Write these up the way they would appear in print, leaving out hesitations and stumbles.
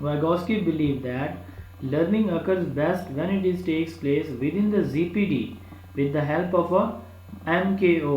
Vygotsky believed that learning occurs best when it is takes place within the ZPD with the help of a MKO,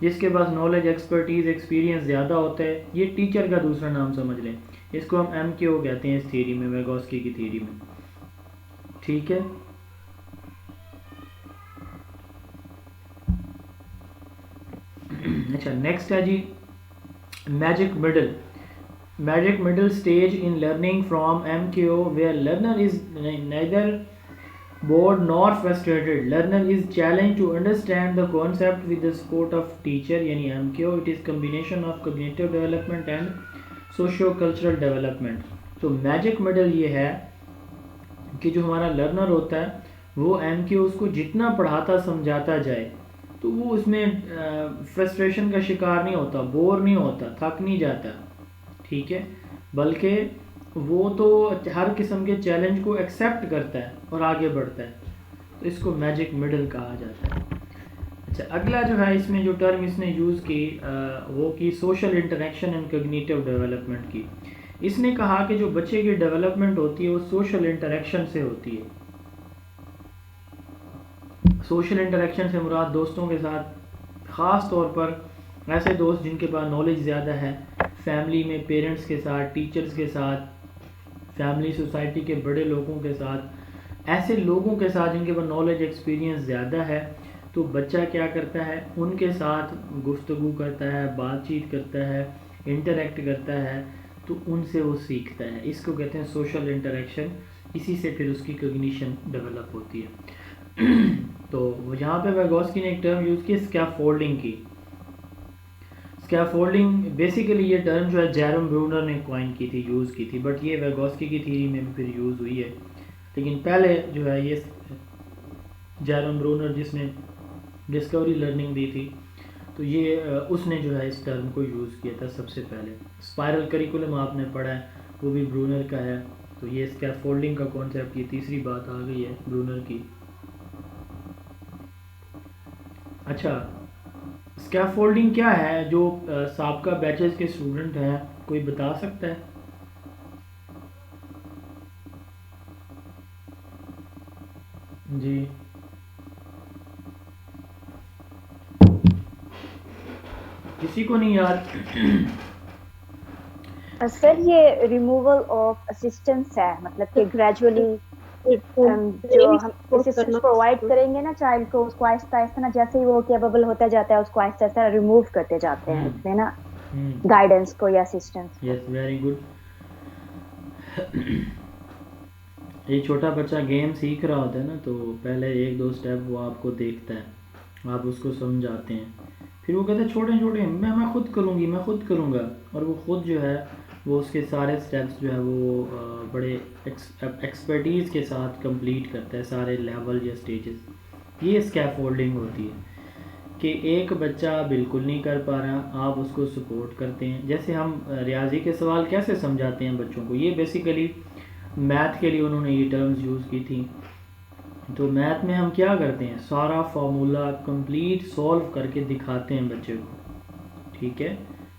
جس کے پاس knowledge, expertise, experience زیادہ ہوتا ہے، یہ teacher کا دوسرا نام سمجھ لیں. اس کو ہم ایم کیو کہتے ہیں اس تھیوری میں، ویگوسکی کی تھیوری میں. ٹھیک ہے. اچھا نیکسٹ ہے جی magic middle. Magic middle stage in learning from MKO, where learner is neither bored nor frustrated. Learner is challenged to understand the concept with the support of teacher, yani MKO. It is combination of cognitive development and socio-cultural development. تو magic middle یہ ہے کہ جو ہمارا learner ہوتا ہے وہ MKO اس کو جتنا پڑھاتا سمجھاتا جائے تو وہ اس میں فرسٹریشن کا شکار نہیں ہوتا، بور نہیں ہوتا، تھک نہیں جاتا. ٹھیک ہے، بلکہ وہ تو ہر قسم کے چیلنج کو ایکسیپٹ کرتا ہے اور آگے بڑھتا ہے. تو اس کو میجک مڈل کہا جاتا ہے. اچھا اگلا جو ہے اس میں جو ٹرم اس نے یوز کی وہ کی social interaction and cognitive development کی. اس نے کہا کہ جو بچے کی ڈیولپمنٹ ہوتی ہے وہ سوشل انٹریکشن سے ہوتی ہے. سوشل انٹریکشن سے مراد دوستوں کے ساتھ، خاص طور پر ایسے دوست جن کے پاس نالج زیادہ ہے، فیملی میں پیرنٹس کے ساتھ، ٹیچرز کے ساتھ، فیملی سوسائٹی کے بڑے لوگوں کے ساتھ، ایسے لوگوں کے ساتھ جن کے پاس نالج ایکسپیرینس زیادہ ہے. تو بچہ کیا کرتا ہے، ان کے ساتھ گفتگو کرتا ہے، بات چیت کرتا ہے، انٹریکٹ کرتا ہے، تو ان سے وہ سیکھتا ہے. اس کو کہتے ہیں سوشل انٹریکشن. اسی سے پھر اس کی کوگنیشن ڈیولپ ہوتی ہے. تو یہاں پہ ویگوسکی نے ایک ٹرم یوز کی اسکیفولڈنگ کی. اسکیفولڈنگ بیسیکلی یہ ٹرم جو ہے جیرم برونر نے کوائن کی تھی، یوز کی تھی، بٹ یہ ویگوسکی کی تھیوری میں بھی پھر یوز ہوئی ہے. لیکن پہلے جو ہے یہ جیرم برونر جس نے ڈسکوری لرننگ دی تھی، تو یہ اس نے جو ہے اس ٹرم کو یوز کیا تھا سب سے پہلے. اسپائرل کریکولم آپ نے پڑھا ہے، وہ بھی برونر کا ہے. تو یہ اسکیفولڈنگ کا کانسیپٹ کی تیسری بات آ گئی ہے برونر کی. اچھا اسکیفولڈنگ کیا ہے جو سابقہ بیچز کے اسٹوڈنٹ ہیں کوئی بتا سکتا ہے؟ جی کسی کو نہیں یاد؟ سر یہ ریموول آف اسسٹنس ہے، مطلب کہ گریجولی جو ہم اسسٹنس پرووائڈ کریں گے نا چائلڈ کو، اس کو آہستہ آہستہ نا جیسے ہی وہ کیپیبل ہوتا جاتا ہے اس کو آہستہ آہستہ ریموو کرتے جاتے ہیں اس میں نا گائیڈنس کو یا اسسٹنس. Yes very good. ایک چھوٹا بچہ گیم سیکھ رہا ہوتا ہے نا، تو پہلے ایک دو سٹیپ وہ آپ کو دیکھتا ہے، آپ اس کو سمجھاتے ہیں، پھر وہ کہتا ہے چھوٹے چھوٹے میں خود کروں گی، میں خود کروں گا، اور وہ خود جو ہے وہ اس کے سارے سٹیپس جو ہے وہ بڑے ایکسپرٹیز کے ساتھ کمپلیٹ کرتا ہے، سارے لیول یا سٹیجز. یہ اسکیفولڈنگ ہوتی ہے کہ ایک بچہ بالکل نہیں کر پا رہا، آپ اس کو سپورٹ کرتے ہیں. جیسے ہم ریاضی کے سوال کیسے سمجھاتے ہیں بچوں کو، یہ بیسیکلی میتھ کے لیے انہوں نے یہ ٹرمز یوز کی تھیں. تو میتھ میں ہم کیا کرتے ہیں، سارا فارمولا کمپلیٹ سولو کر کے دکھاتے ہیں بچے کو. ٹھیک ہے،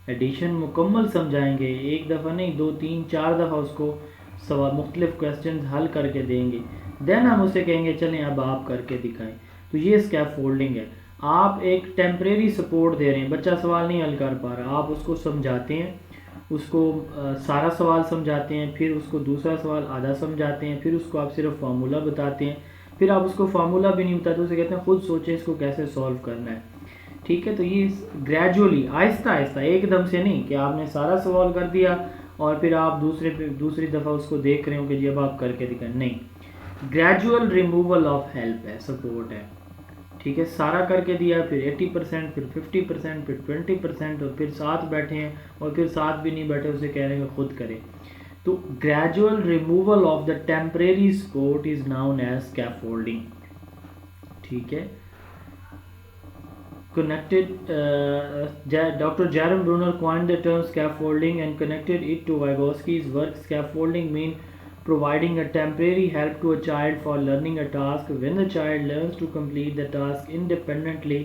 ایڈیشن مکمل سمجھائیں گے، ایک دفعہ نہیں، 2 3 4 دفعہ اس کو مختلف کویسچنز حل کر کے دیں گے. دین ہم اسے کہیں گے چلیں اب آپ کر کے دکھائیں. تو یہ اسکیفولڈنگ ہے. آپ ایک ٹیمپریری سپورٹ دے رہے ہیں، بچہ سوال نہیں حل کر پا رہا، آپ اس کو سمجھاتے ہیں، اس کو سارا سوال سمجھاتے ہیں، پھر اس کو دوسرا سوال آدھا سمجھاتے ہیں، پھر اس کو آپ صرف فارمولا بتاتے ہیں، پھر آپ اس کو فارمولا بھی نہیں بتاتے، اسے کہتے ہیں خود سوچیں اس کو کیسے سولو کرنا ہے. ٹھیک ہے، تو یہ گریجولی آہستہ آہستہ، ایک دم سے نہیں کہ آپ نے سارا سوال کر دیا اور پھر آپ دوسری دفعہ اس کو دیکھ رہے ہوں کہ جی اب آپ کر کے دکھائیں. نہیں، گریجول ریموول آف ہیلپ ہے، سپورٹ ہے. ٹھیک ہے، سارا کر کے دیا، پھر 80%، پھر 50%، پھر 20%، اور پھر ساتھ بیٹھے ہیں، اور پھر ساتھ بھی نہیں بیٹھے، اسے کہہ رہے ہیں کہ خود کرے. تو gradual removal of the temporary support is known as scaffolding. ٹھیک ہے. Connected, Dr. Jerome Bruner coined the term scaffolding and connected it to Vygotsky's work. Scaffolding means providing a temporary help to a child for learning a task. When the child learns to complete the task independently,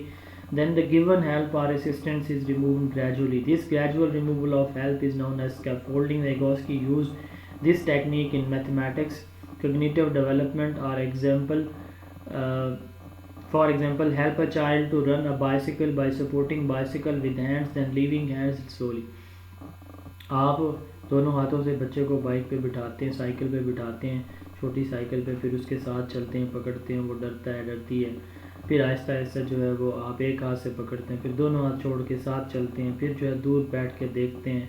then the given help or assistance is removed gradually. This gradual removal of help is known as scaffolding. Vygotsky used this technique in mathematics, cognitive development, or example For example, help a child to run a bicycle by supporting bicycle with hands then leaving hands slowly. آپ دونوں ہاتھوں سے بچے کو bike پہ بٹھاتے ہیں، cycle پہ بٹھاتے ہیں، چھوٹی سائیکل پہ، پھر اس کے ساتھ چلتے ہیں، پکڑتے ہیں، وہ ڈرتا ہے، ڈرتی ہے، پھر آہستہ آہستہ جو ہے وہ آپ ایک ہاتھ سے پکڑتے ہیں، پھر دونوں ہاتھ چھوڑ کے ساتھ چلتے ہیں، پھر جو ہے دور بیٹھ کے دیکھتے ہیں،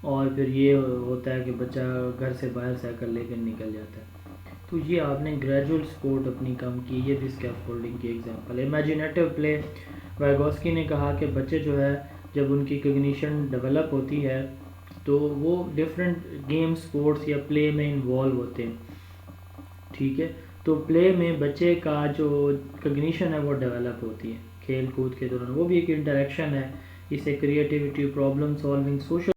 اور پھر یہ ہوتا ہے کہ بچہ گھر سے باہر سائیکل لے کے نکل جاتا ہے. تو یہ آپ نے گریجول سپورٹ اپنی کم کی، یہ بھی اسکیفولڈنگ کی ایگزامپل ہے. امیجنیٹو پلے، ویگوسکی نے کہا کہ بچے جو ہے جب ان کی کگنیشن ڈیولپ ہوتی ہے تو وہ ڈفرینٹ گیم سپورٹس یا پلے میں انوالو ہوتے ہیں. ٹھیک ہے، تو پلے میں بچے کا جو کگنیشن ہے وہ ڈیولپ ہوتی ہے کھیل کود کے دوران، وہ بھی ایک انٹریکشن ہے. اس سے کریٹیوٹی، پرابلم سالونگ، سوشل